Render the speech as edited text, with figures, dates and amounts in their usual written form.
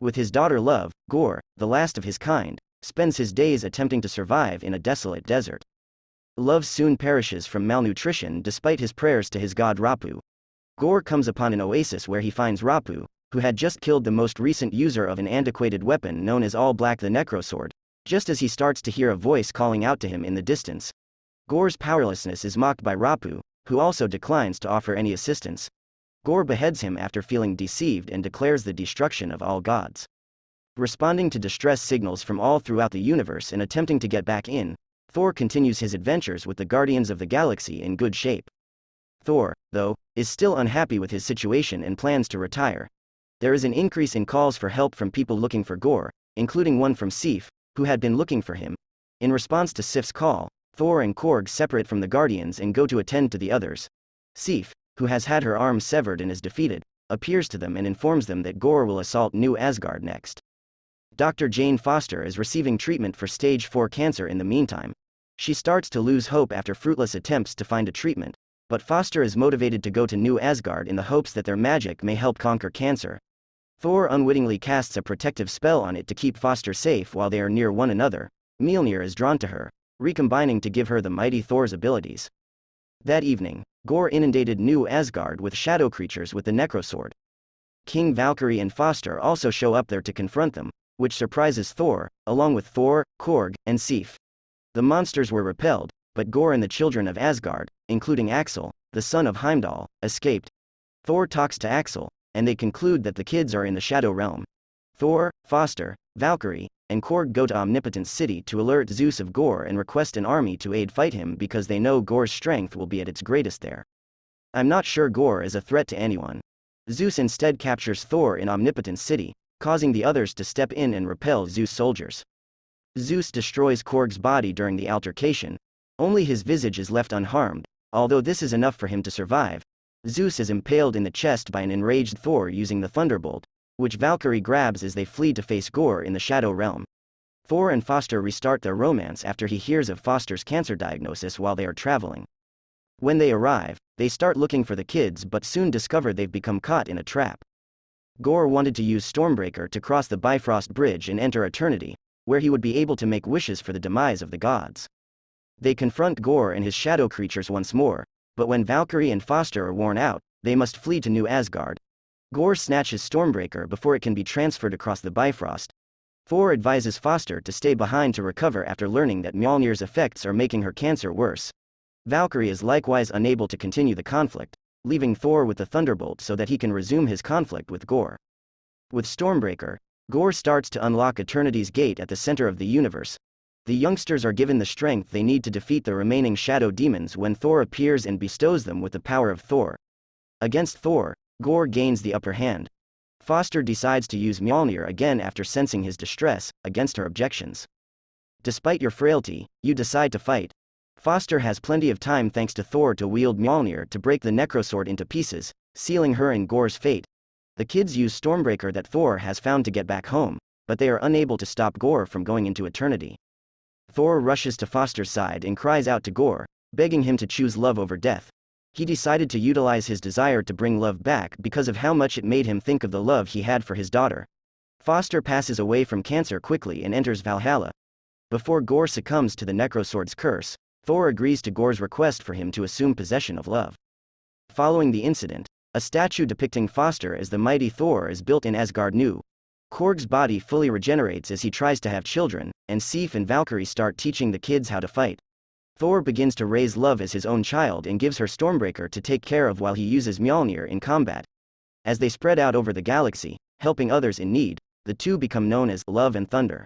With his daughter Love, Gorr, the last of his kind, spends his days attempting to survive in a desolate desert. Love soon perishes from malnutrition despite his prayers to his god Rapu. Gorr comes upon an oasis where he finds Rapu, who had just killed the most recent user of an antiquated weapon known as All Black the Necrosword, just as he starts to hear a voice calling out to him in the distance. Gorr's powerlessness is mocked by Rapu, who also declines to offer any assistance. Gorr beheads him after feeling deceived and declares the destruction of all gods. Responding to distress signals from all throughout the universe and attempting to get back in, Thor continues his adventures with the Guardians of the Galaxy in good shape. Thor, though, is still unhappy with his situation and plans to retire. There is an increase in calls for help from people looking for Gorr, including one from Sif, who had been looking for him. In response to Sif's call, Thor and Korg separate from the Guardians and go to attend to the others. Sif, who has had her arm severed and is defeated, appears to them and informs them that Gorr will assault New Asgard next. Dr. Jane Foster is receiving treatment for stage 4 cancer in the meantime. She starts to lose hope after fruitless attempts to find a treatment, but Foster is motivated to go to New Asgard in the hopes that their magic may help conquer cancer. Thor unwittingly casts a protective spell on it to keep Foster safe while they are near one another. Mjolnir is drawn to her, recombining to give her the mighty Thor's abilities. That evening, Gorr inundated New Asgard with shadow creatures with the Necrosword. King Valkyrie and Foster also show up there to confront them, which surprises Thor, along with Thor, Korg, and Sif. The monsters were repelled, but Gorr and the children of Asgard, including Axel, the son of Heimdall, escaped. Thor talks to Axel, and they conclude that the kids are in the Shadow Realm. Thor, Foster, Valkyrie, and Korg go to Omnipotence City to alert Zeus of Gorr and request an army to aid fight him because they know Gorr's strength will be at its greatest there. I'm not sure Gorr is a threat to anyone. Zeus instead captures Thor in Omnipotence City, causing the others to step in and repel Zeus' soldiers. Zeus destroys Korg's body during the altercation. Only his visage is left unharmed, although this is enough for him to survive. Zeus is impaled in the chest by an enraged Thor using the Thunderbolt, which Valkyrie grabs as they flee to face Gorr in the Shadow Realm. Thor and Foster restart their romance after he hears of Foster's cancer diagnosis while they are traveling. When they arrive, they start looking for the kids but soon discover they've become caught in a trap. Gorr wanted to use Stormbreaker to cross the Bifrost Bridge and enter Eternity, where he would be able to make wishes for the demise of the gods. They confront Gorr and his shadow creatures once more, but when Valkyrie and Foster are worn out, they must flee to New Asgard. Gorr snatches Stormbreaker before it can be transferred across the Bifrost. Thor advises Foster to stay behind to recover after learning that Mjolnir's effects are making her cancer worse. Valkyrie is likewise unable to continue the conflict, leaving Thor with the Thunderbolt so that he can resume his conflict with Gorr. With Stormbreaker, Gorr starts to unlock Eternity's gate at the center of the universe. The youngsters are given the strength they need to defeat the remaining shadow demons when Thor appears and bestows them with the power of Thor. Against Thor, Gorr gains the upper hand. Foster decides to use Mjolnir again after sensing his distress, against her objections. Despite your frailty, you decide to fight. Foster has plenty of time thanks to Thor to wield Mjolnir to break the Necrosword into pieces, sealing her and Gorr's fate. The kids use Stormbreaker that Thor has found to get back home, but they are unable to stop Gorr from going into Eternity. Thor rushes to Foster's side and cries out to Gorr, begging him to choose love over death. He decided to utilize his desire to bring love back because of how much it made him think of the love he had for his daughter. Foster passes away from cancer quickly and enters Valhalla. Before Gorr succumbs to the Necrosword's curse, Thor agrees to Gorr's request for him to assume possession of love. Following the incident, a statue depicting Foster as the mighty Thor is built in Asgard New. Korg's body fully regenerates as he tries to have children, and Sif and Valkyrie start teaching the kids how to fight. Thor begins to raise Love as his own child and gives her Stormbreaker to take care of while he uses Mjolnir in combat. As they spread out over the galaxy, helping others in need, the two become known as Love and Thunder.